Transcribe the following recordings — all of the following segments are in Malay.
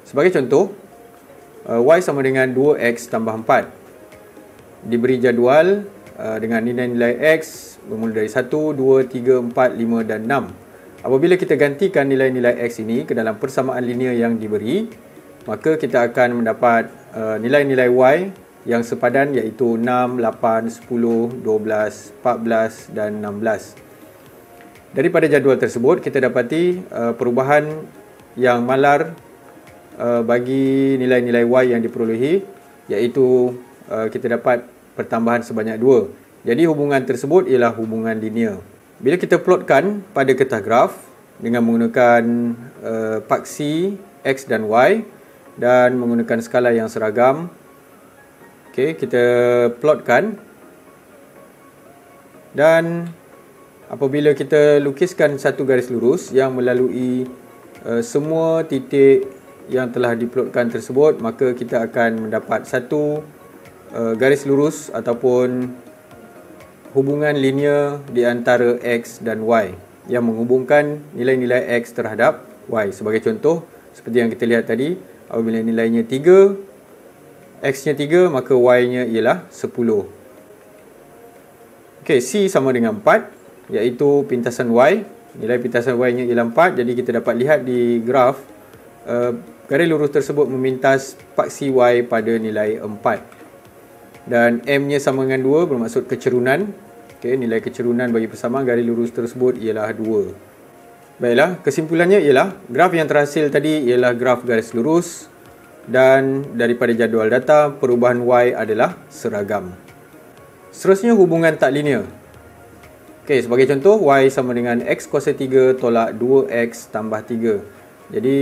Sebagai contoh, Y sama dengan 2X tambah 4. Diberi jadual dengan nilai-nilai X bermula dari 1, 2, 3, 4, 5 dan 6. Apabila kita gantikan nilai-nilai X ini ke dalam persamaan linear yang diberi, maka kita akan mendapat nilai-nilai Y yang sepadan, iaitu 6, 8, 10, 12, 14 dan 16. Daripada jadual tersebut, kita dapati perubahan yang malar bagi nilai-nilai Y yang diperolehi, iaitu kita dapat pertambahan sebanyak 2. Jadi hubungan tersebut ialah hubungan linear. Bila kita plotkan pada kertas graf dengan menggunakan paksi X dan Y dan menggunakan skala yang seragam, kita plotkan, dan apabila kita lukiskan satu garis lurus yang melalui semua titik yang telah diplotkan tersebut, maka kita akan mendapat satu garis lurus ataupun hubungan linear di antara X dan Y yang menghubungkan nilai-nilai X terhadap Y. Sebagai contoh, seperti yang kita lihat tadi, apabila nilainya 3, X-nya 3, maka Y-nya ialah 10. C sama dengan 4, iaitu pintasan Y. Nilai pintasan Y-nya ialah 4, jadi kita dapat lihat di graf garis lurus tersebut memintas paksi Y pada nilai 4. Dan M-nya sama dengan 2, bermaksud kecerunan. Nilai kecerunan bagi persamaan garis lurus tersebut ialah 2. Baiklah, kesimpulannya ialah graf yang terhasil tadi ialah graf garis lurus, dan daripada jadual data, perubahan Y adalah seragam. Seterusnya, hubungan tak linear. Sebagai contoh, Y sama dengan X kuasa 3 tolak 2X tambah 3. Jadi,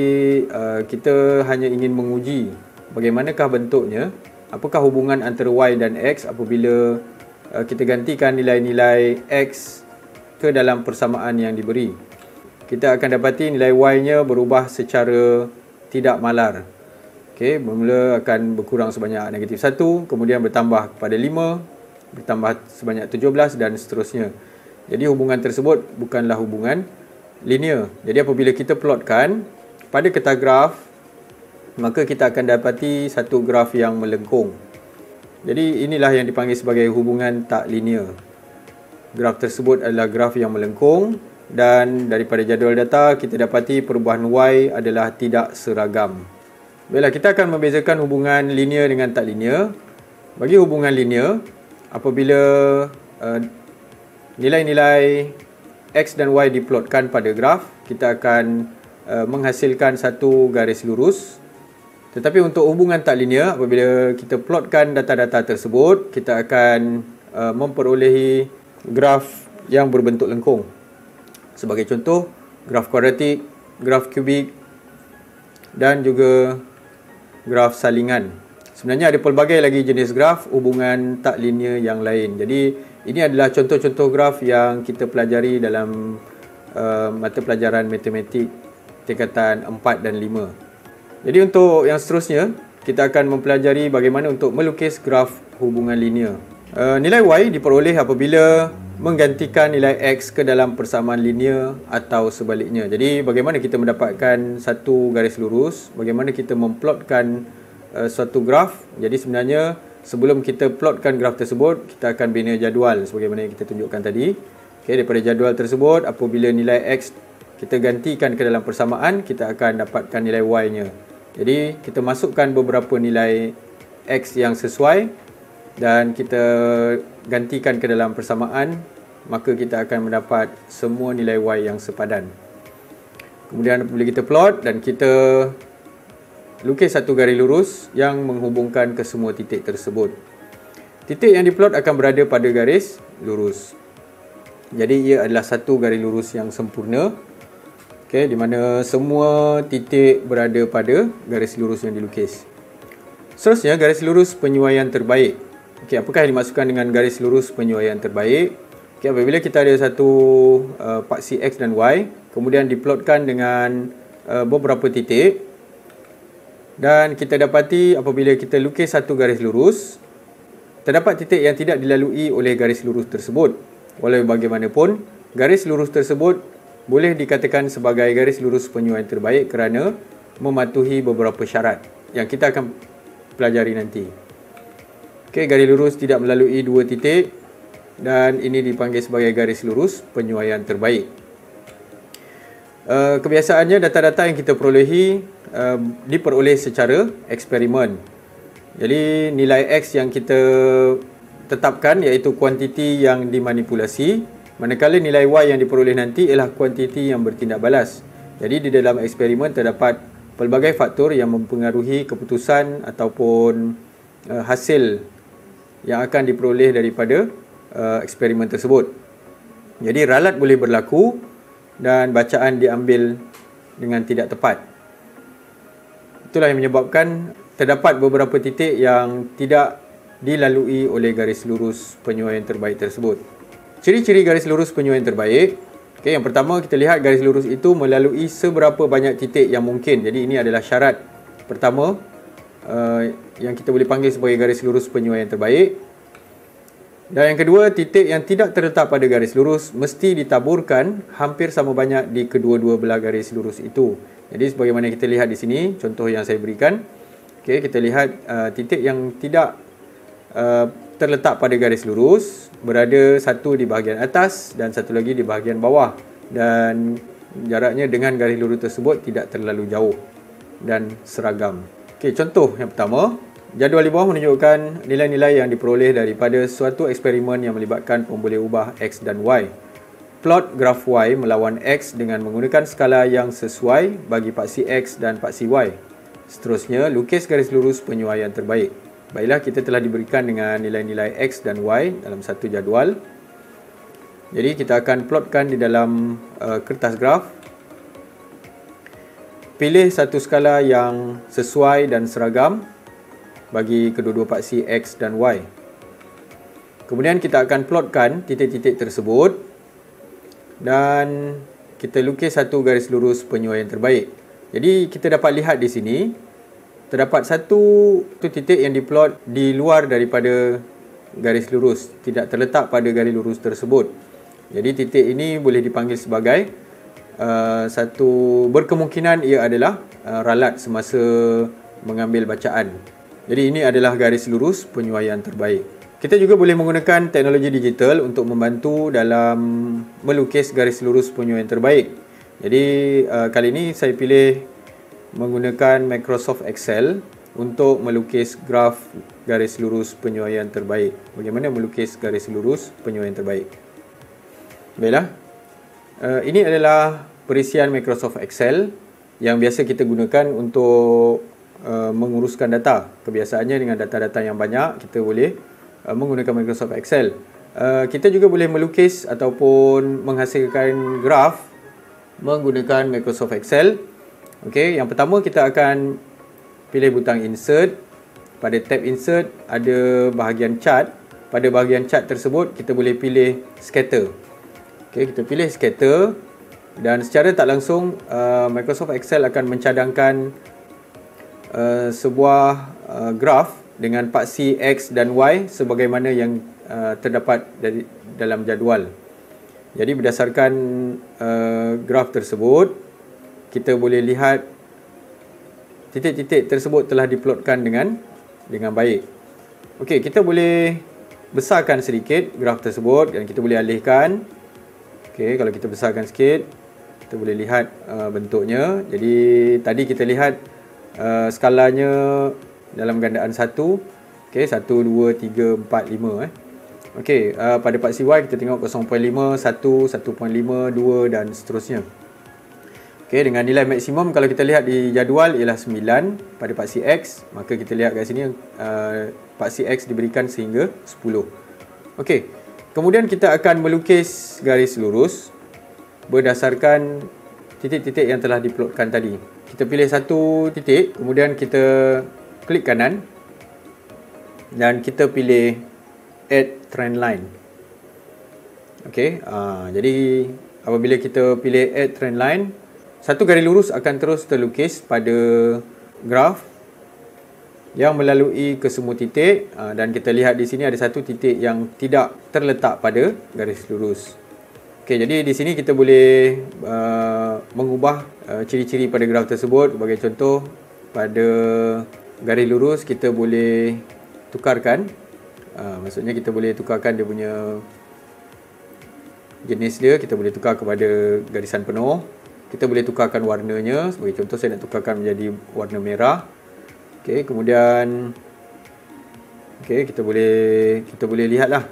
kita hanya ingin menguji bagaimanakah bentuknya, apakah hubungan antara Y dan X apabila kita gantikan nilai-nilai X ke dalam persamaan yang diberi. Kita akan dapati nilai Y-nya berubah secara tidak malar. Bermula akan berkurang sebanyak negatif 1, kemudian bertambah kepada 5, bertambah sebanyak 17 dan seterusnya. Jadi hubungan tersebut bukanlah hubungan linear. Jadi apabila kita plotkan pada kertas graf, maka kita akan dapati satu graf yang melengkung. Jadi inilah yang dipanggil sebagai hubungan tak linear. Graf tersebut adalah graf yang melengkung, dan daripada jadual data kita dapati perubahan Y adalah tidak seragam. Baiklah, kita akan membezakan hubungan linear dengan tak linear. Bagi hubungan linear, apabila nilai-nilai X dan Y diplotkan pada graf, kita akan menghasilkan satu garis lurus. Tetapi untuk hubungan tak linear, apabila kita plotkan data-data tersebut, kita akan memperolehi graf yang berbentuk lengkung. Sebagai contoh, graf kuadratik, graf kubik dan juga graf salingan. Sebenarnya ada pelbagai lagi jenis graf hubungan tak linear yang lain. Jadi ini adalah contoh-contoh graf yang kita pelajari dalam mata pelajaran matematik tingkatan 4 dan 5. Jadi untuk yang seterusnya, kita akan mempelajari bagaimana untuk melukis graf hubungan linear. Nilai Y diperoleh apabila menggantikan nilai X ke dalam persamaan linear atau sebaliknya. Jadi bagaimana kita mendapatkan satu garis lurus, bagaimana kita memplotkan suatu graf. Jadi sebenarnya sebelum kita plotkan graf tersebut, kita akan bina jadual sebagaimana yang kita tunjukkan tadi. Daripada jadual tersebut, apabila nilai X kita gantikan ke dalam persamaan, kita akan dapatkan nilai Y-nya. Jadi kita masukkan beberapa nilai X yang sesuai dan kita gantikan ke dalam persamaan, maka kita akan mendapat semua nilai Y yang sepadan. Kemudian apabila kita plot dan kita lukis satu garis lurus yang menghubungkan ke semua titik tersebut. Titik yang diplot akan berada pada garis lurus. Jadi ia adalah satu garis lurus yang sempurna. Di mana semua titik berada pada garis lurus yang dilukis. Seterusnya, garis lurus penyuaian terbaik. Apakah yang dimaksudkan dengan garis lurus penyuaian terbaik? Apabila kita ada satu paksi X dan Y, kemudian diplotkan dengan beberapa titik, dan kita dapati apabila kita lukis satu garis lurus, terdapat titik yang tidak dilalui oleh garis lurus tersebut. Walau bagaimanapun, garis lurus tersebut boleh dikatakan sebagai garis lurus penyuaian terbaik kerana mematuhi beberapa syarat yang kita akan pelajari nanti. Okey, garis lurus tidak melalui dua titik dan ini dipanggil sebagai garis lurus penyuaian terbaik. Kebiasaannya data-data yang kita perolehi diperoleh secara eksperimen. Jadi nilai X yang kita tetapkan iaitu kuantiti yang dimanipulasi, manakala nilai Y yang diperoleh nanti ialah kuantiti yang bertindak balas. Jadi di dalam eksperimen terdapat pelbagai faktor yang mempengaruhi keputusan ataupun hasil yang akan diperoleh daripada eksperimen tersebut. Jadi ralat boleh berlaku dan bacaan diambil dengan tidak tepat. Itulah yang menyebabkan terdapat beberapa titik yang tidak dilalui oleh garis lurus penyuaian terbaik tersebut. Ciri-ciri garis lurus penyuaian terbaik. Okay, yang pertama kita lihat garis lurus itu melalui seberapa banyak titik yang mungkin. Jadi ini adalah syarat pertama yang kita boleh panggil sebagai garis lurus penyuaian terbaik. Dan yang kedua, titik yang tidak terletak pada garis lurus mesti ditaburkan hampir sama banyak di kedua-dua belah garis lurus itu. Jadi sebagaimana kita lihat di sini, contoh yang saya berikan. Okay, kita lihat titik yang tidak terletak pada garis lurus berada satu di bahagian atas dan satu lagi di bahagian bawah, dan jaraknya dengan garis lurus tersebut tidak terlalu jauh dan seragam. Okay, contoh yang pertama, jadual di bawah menunjukkan nilai-nilai yang diperoleh daripada suatu eksperimen yang melibatkan pemboleh ubah X dan Y. Plot graf Y melawan X dengan menggunakan skala yang sesuai bagi paksi X dan paksi Y. Seterusnya, lukis garis lurus penyuaian terbaik. Baiklah, kita telah diberikan dengan nilai-nilai X dan Y dalam satu jadual. Jadi kita akan plotkan di dalam kertas graf. Pilih satu skala yang sesuai dan seragam bagi kedua-dua paksi X dan Y. Kemudian kita akan plotkan titik-titik tersebut dan kita lukis satu garis lurus penyuaian terbaik. Jadi kita dapat lihat di sini terdapat satu titik yang diplot di luar daripada garis lurus, tidak terletak pada garis lurus tersebut. Jadi titik ini boleh dipanggil sebagai satu berkemungkinan ia adalah ralat semasa mengambil bacaan. Jadi ini adalah garis lurus penyuaian terbaik. Kita juga boleh menggunakan teknologi digital untuk membantu dalam melukis garis lurus penyuaian terbaik. Jadi kali ini saya pilih menggunakan Microsoft Excel untuk melukis graf garis lurus penyuaian terbaik. Bagaimana melukis garis lurus penyuaian terbaik? Baiklah. Ini adalah perisian Microsoft Excel yang biasa kita gunakan untuk menguruskan data. Kebiasaannya dengan data-data yang banyak, kita boleh menggunakan Microsoft Excel. Kita juga boleh melukis ataupun menghasilkan graf menggunakan Microsoft Excel. Okey, yang pertama kita akan pilih butang insert. Pada tab insert ada bahagian chart. Pada bahagian chart tersebut kita boleh pilih scatter. Okey, kita pilih scatter dan secara tak langsung Microsoft Excel akan mencadangkan sebuah graf dengan paksi X dan Y sebagaimana yang terdapat dalam jadual. Jadi berdasarkan graf tersebut, kita boleh lihat titik-titik tersebut telah diplotkan dengan baik. Okey, kita boleh besarkan sedikit graf tersebut dan kita boleh alihkan. Okey, kalau kita besarkan sikit, kita boleh lihat bentuknya. Jadi tadi kita lihat skalanya dalam gandaan 1. Okey, 1, 2, 3, 4, 5. Okey, pada paksi Y kita tengok 0.5, 1, 1.5, 2 dan seterusnya. Okey, dengan nilai maksimum kalau kita lihat di jadual ialah 9 pada paksi X, maka kita lihat kat sini paksi X diberikan sehingga 10. Okey, kemudian kita akan melukis garis lurus berdasarkan titik-titik yang telah diplotkan tadi. Kita pilih satu titik, kemudian kita klik kanan dan kita pilih add trend line. Okey, jadi apabila kita pilih add trend line, satu garis lurus akan terus terlukis pada graf yang melalui ke semua titik, dan kita lihat di sini ada satu titik yang tidak terletak pada garis lurus. Okey, jadi di sini kita boleh mengubah ciri-ciri pada graf tersebut. Sebagai contoh, pada garis lurus kita boleh tukarkan. Maksudnya kita boleh tukarkan dia punya jenis dia, kita boleh tukar kepada garisan penuh. Kita boleh tukarkan warnanya. Sebagai contoh, saya nak tukarkan menjadi warna merah. Okey, kemudian kita boleh lihatlah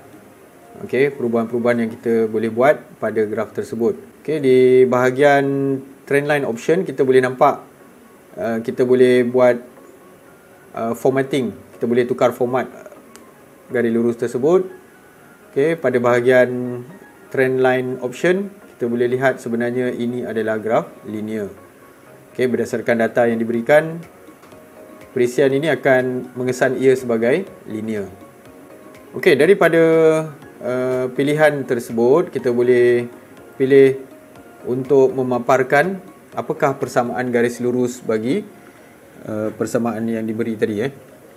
perubahan-perubahan yang kita boleh buat pada graf tersebut. Di bahagian trendline option kita boleh nampak kita boleh buat formatting. Kita boleh tukar format garis lurus tersebut. Pada bahagian trendline option kita boleh lihat sebenarnya ini adalah graf linear. Berdasarkan data yang diberikan, perisian ini akan mengesan ia sebagai linear. Daripada pilihan tersebut, kita boleh pilih untuk memaparkan apakah persamaan garis lurus bagi persamaan yang diberi tadi.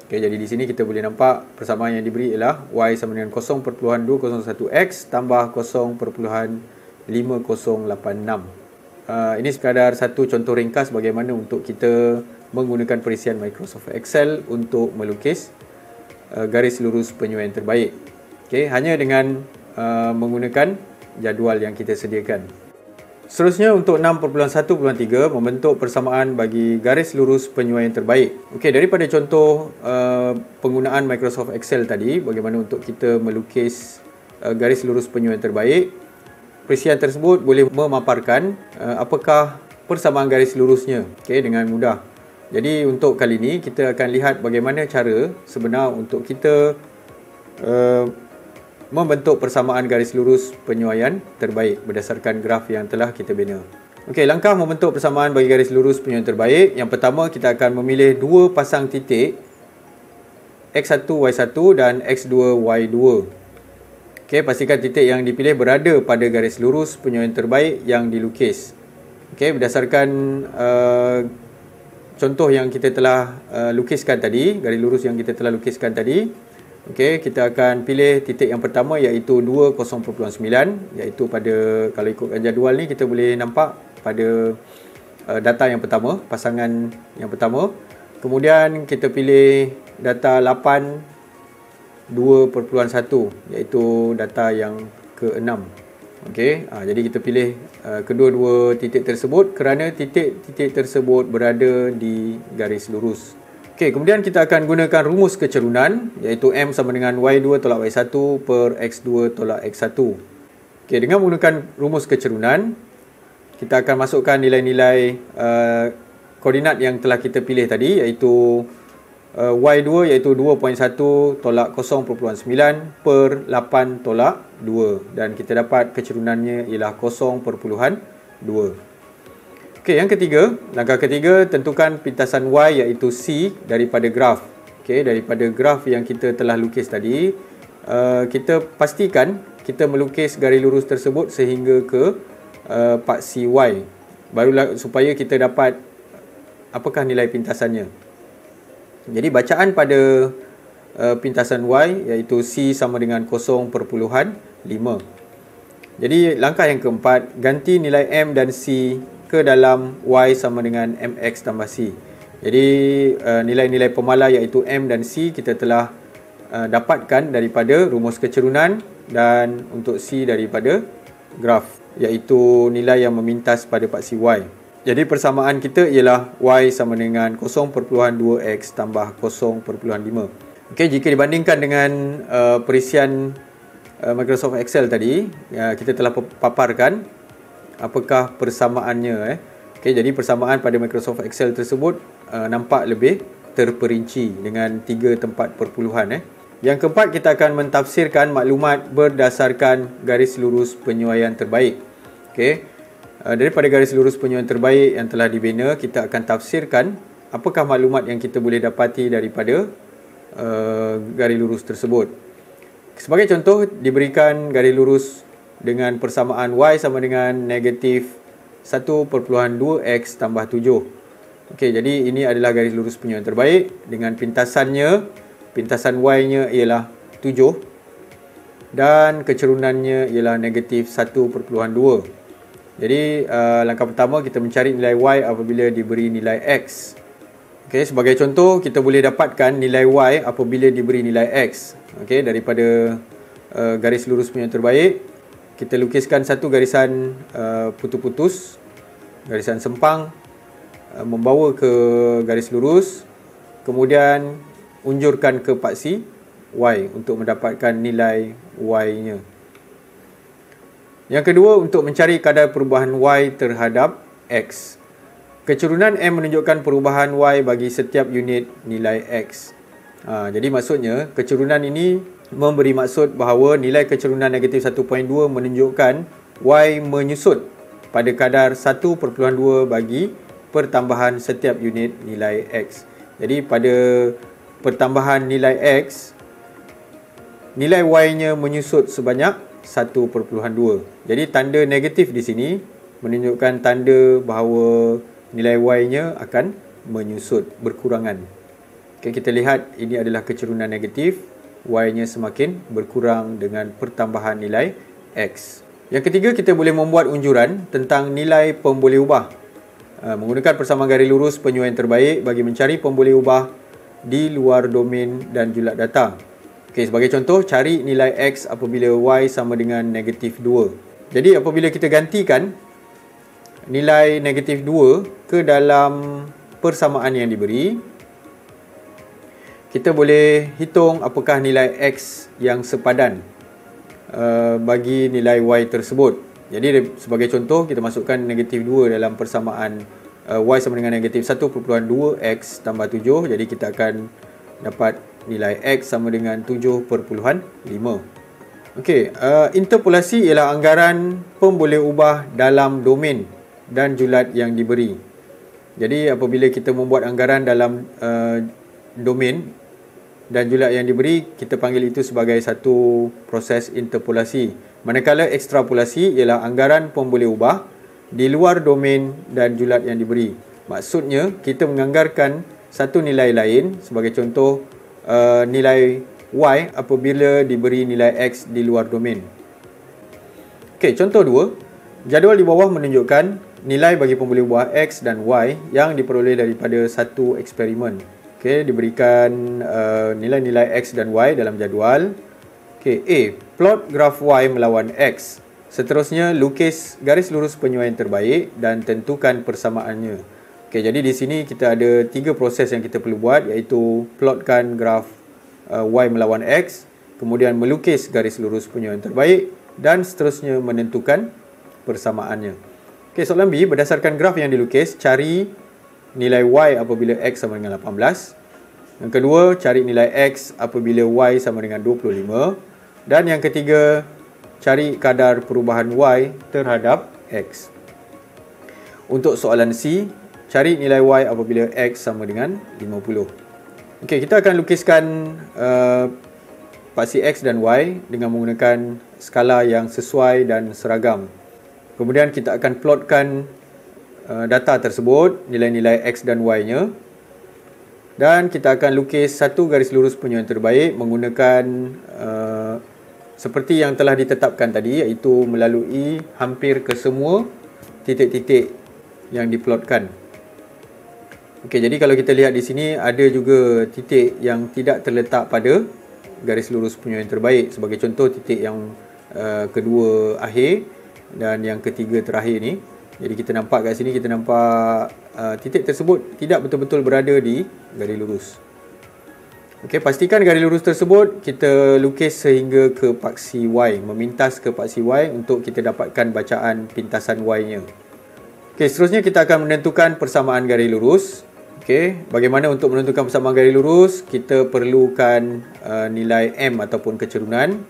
Jadi di sini kita boleh nampak persamaan yang diberi ialah y sama dengan 0.201x tambah 0.5086. Ini sekadar satu contoh ringkas bagaimana untuk kita menggunakan perisian Microsoft Excel untuk melukis garis lurus penyuaian terbaik. Hanya dengan menggunakan jadual yang kita sediakan. Seterusnya untuk 6.1.3 membentuk persamaan bagi garis lurus penyuaian terbaik. Daripada contoh penggunaan Microsoft Excel tadi, bagaimana untuk kita melukis garis lurus penyuaian terbaik, perisian tersebut boleh memaparkan apakah persamaan garis lurusnya dengan mudah. Jadi untuk kali ini kita akan lihat bagaimana cara sebenar untuk kita membentuk persamaan garis lurus penyuaian terbaik berdasarkan graf yang telah kita bina. Langkah membentuk persamaan bagi garis lurus penyuaian terbaik. Yang pertama, kita akan memilih dua pasang titik X1, Y1 dan X2, Y2. Pastikan titik yang dipilih berada pada garis lurus penyuaian terbaik yang dilukis. Berdasarkan contoh yang kita telah lukiskan tadi, garis lurus yang kita telah lukiskan tadi, kita akan pilih titik yang pertama iaitu 20.9, iaitu pada, kalau ikutkan jadual ni kita boleh nampak pada data yang pertama, pasangan yang pertama. Kemudian kita pilih data 8 2.1, iaitu data yang ke-6. Jadi kita pilih kedua-dua titik tersebut kerana titik-titik tersebut berada di garis lurus. Kemudian kita akan gunakan rumus kecerunan, iaitu M sama dengan Y2 tolak Y1 per X2 tolak X1. Dengan menggunakan rumus kecerunan, kita akan masukkan nilai-nilai koordinat yang telah kita pilih tadi, iaitu Y2 iaitu 2.1 tolak 0.9 per 8 tolak 2. Dan kita dapat kecerunannya ialah 0.2. Yang ketiga, langkah ketiga, tentukan pintasan Y iaitu C daripada graf. Daripada graf yang kita telah lukis tadi, kita pastikan kita melukis garis lurus tersebut sehingga ke part CY. Barulah supaya kita dapat apakah nilai pintasannya. Jadi bacaan pada pintasan Y iaitu C sama dengan 0.5. Jadi langkah yang keempat, ganti nilai M dan C ke dalam Y sama dengan MX tambah C. Jadi nilai-nilai pemala iaitu M dan C kita telah dapatkan daripada rumus kecerunan, dan untuk C daripada graf, iaitu nilai yang memintas pada paksi Y. Jadi persamaan kita ialah Y sama dengan 0.2x tambah 0.5. Jika dibandingkan dengan perisian Microsoft Excel tadi, kita telah paparkan apakah persamaannya. Jadi persamaan pada Microsoft Excel tersebut nampak lebih terperinci dengan 3 tempat perpuluhan. Yang keempat, kita akan mentafsirkan maklumat berdasarkan garis lurus penyuaian terbaik. Daripada garis lurus penyuaian terbaik yang telah dibina, kita akan tafsirkan apakah maklumat yang kita boleh dapati daripada garis lurus tersebut. Sebagai contoh, diberikan garis lurus dengan persamaan Y sama dengan negatif 1.2x tambah 7. Jadi ini adalah garis lurus penyuaian terbaik dengan pintasannya, pintasan Y nya ialah 7. dan kecerunannya ialah negatif 1.2. Jadi langkah pertama kita mencari nilai Y apabila diberi nilai X. Okey, sebagai contoh kita boleh dapatkan nilai Y apabila diberi nilai X. Okey, daripada garis lurus punya yang terbaik, kita lukiskan satu garisan putus-putus, garisan sempang membawa ke garis lurus, kemudian unjurkan ke paksi Y untuk mendapatkan nilai Y-nya. Yang kedua, untuk mencari kadar perubahan Y terhadap X. Kecerunan M menunjukkan perubahan Y bagi setiap unit nilai X. Jadi maksudnya, kecerunan ini memberi maksud bahawa nilai kecerunan negatif 1.2 menunjukkan Y menyusut pada kadar 1.2 bagi pertambahan setiap unit nilai X. Jadi pada pertambahan nilai X, nilai Y-nya menyusut sebanyak 1.2. Jadi tanda negatif di sini menunjukkan tanda bahawa nilai Y-nya akan menyusut, berkurangan. Okay, kita lihat ini adalah kecerunan negatif, Y-nya semakin berkurang dengan pertambahan nilai X. Yang ketiga, kita boleh membuat unjuran tentang nilai pemboleh ubah menggunakan persamaan garis lurus penyuaian terbaik bagi mencari pemboleh ubah di luar domain dan julat data. Okay, sebagai contoh, cari nilai X apabila Y sama dengan negatif 2. Jadi apabila kita gantikan nilai negatif 2 ke dalam persamaan yang diberi, kita boleh hitung apakah nilai X yang sepadan bagi nilai Y tersebut. Jadi sebagai contoh, kita masukkan negatif 2 dalam persamaan Y sama dengan negatif 1.2X tambah 7. Jadi kita akan dapat nilai X sama dengan 7.5. Okey, interpolasi ialah anggaran pemboleh ubah dalam domain dan julat yang diberi. Jadi apabila kita membuat anggaran dalam domain dan julat yang diberi, kita panggil itu sebagai satu proses interpolasi. Manakala ekstrapolasi ialah anggaran pemboleh ubah di luar domain dan julat yang diberi. Maksudnya kita menganggarkan satu nilai lain, sebagai contoh nilai Y apabila diberi nilai X di luar domain. Okey, contoh 2. Jadual di bawah menunjukkan nilai bagi pemboleh ubah X dan Y yang diperoleh daripada satu eksperimen. Okey, diberikan nilai-nilai X dan Y dalam jadual. Okey, A. Plot graf Y melawan X. Seterusnya, lukis garis lurus penyuaian terbaik dan tentukan persamaannya. Okey, jadi di sini kita ada 3 proses yang kita perlu buat, iaitu plotkan graf Y melawan X, kemudian melukis garis lurus penyuaian terbaik dan seterusnya menentukan persamaannya. Okey, soalan B, berdasarkan graf yang dilukis, cari nilai Y apabila X sama dengan 18. Yang kedua, cari nilai X apabila Y sama dengan 25. Dan yang ketiga, cari kadar perubahan Y terhadap X. Untuk soalan C, cari nilai Y apabila X sama dengan 50. Okey, kita akan lukiskan paksi X dan Y dengan menggunakan skala yang sesuai dan seragam. Kemudian kita akan plotkan data tersebut, nilai-nilai X dan Y-nya. Dan kita akan lukis satu garis lurus penyuaian terbaik menggunakan seperti yang telah ditetapkan tadi, iaitu melalui hampir ke semua titik-titik yang diplotkan. Okey, jadi kalau kita lihat di sini ada juga titik yang tidak terletak pada garis lurus penyuaian terbaik. Sebagai contoh, titik yang kedua akhir dan yang ketiga terakhir ni. Jadi kita nampak kat sini, kita nampak titik tersebut tidak betul-betul berada di garis lurus. Okey, pastikan garis lurus tersebut kita lukis sehingga ke paksi Y, memintas ke paksi Y untuk kita dapatkan bacaan pintasan Y-nya. Okey, seterusnya kita akan menentukan persamaan garis lurus. Okey, bagaimana untuk menentukan persamaan garis lurus? Kita perlukan nilai M ataupun kecerunan.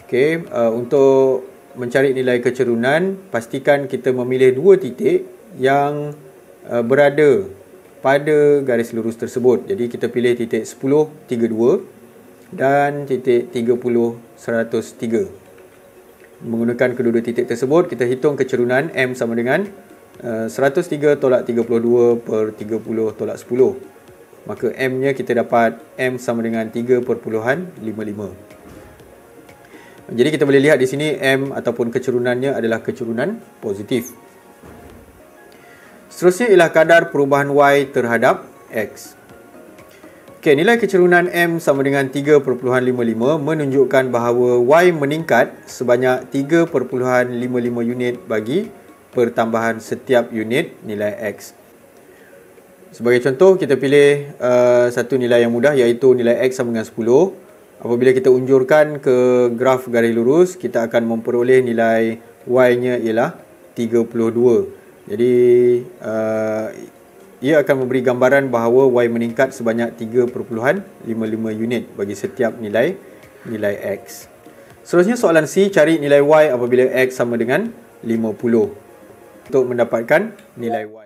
Okey, untuk mencari nilai kecerunan, pastikan kita memilih dua titik yang berada pada garis lurus tersebut. Jadi kita pilih titik 10, 32 dan titik 30, 103. Menggunakan kedua-dua titik tersebut, kita hitung kecerunan M sama dengan 103 tolak 32 per 30 tolak 10. Maka M nya kita dapat M sama dengan 3.55. Jadi kita boleh lihat di sini M ataupun kecerunannya adalah kecurunan positif. Seterusnya ialah kadar perubahan Y terhadap X. Okey, nilai kecerunan M sama dengan 3.55 menunjukkan bahawa Y meningkat sebanyak 3.55 unit bagi pertambahan setiap unit nilai X. Sebagai contoh, kita pilih satu nilai yang mudah iaitu nilai X sama dengan 10. Apabila kita unjurkan ke graf garis lurus, kita akan memperoleh nilai Y-nya ialah 32. Jadi, ia akan memberi gambaran bahawa Y meningkat sebanyak 3.55 unit bagi setiap nilai X. Seterusnya soalan C, cari nilai Y apabila X sama dengan 50. Untuk mendapatkan nilai Y.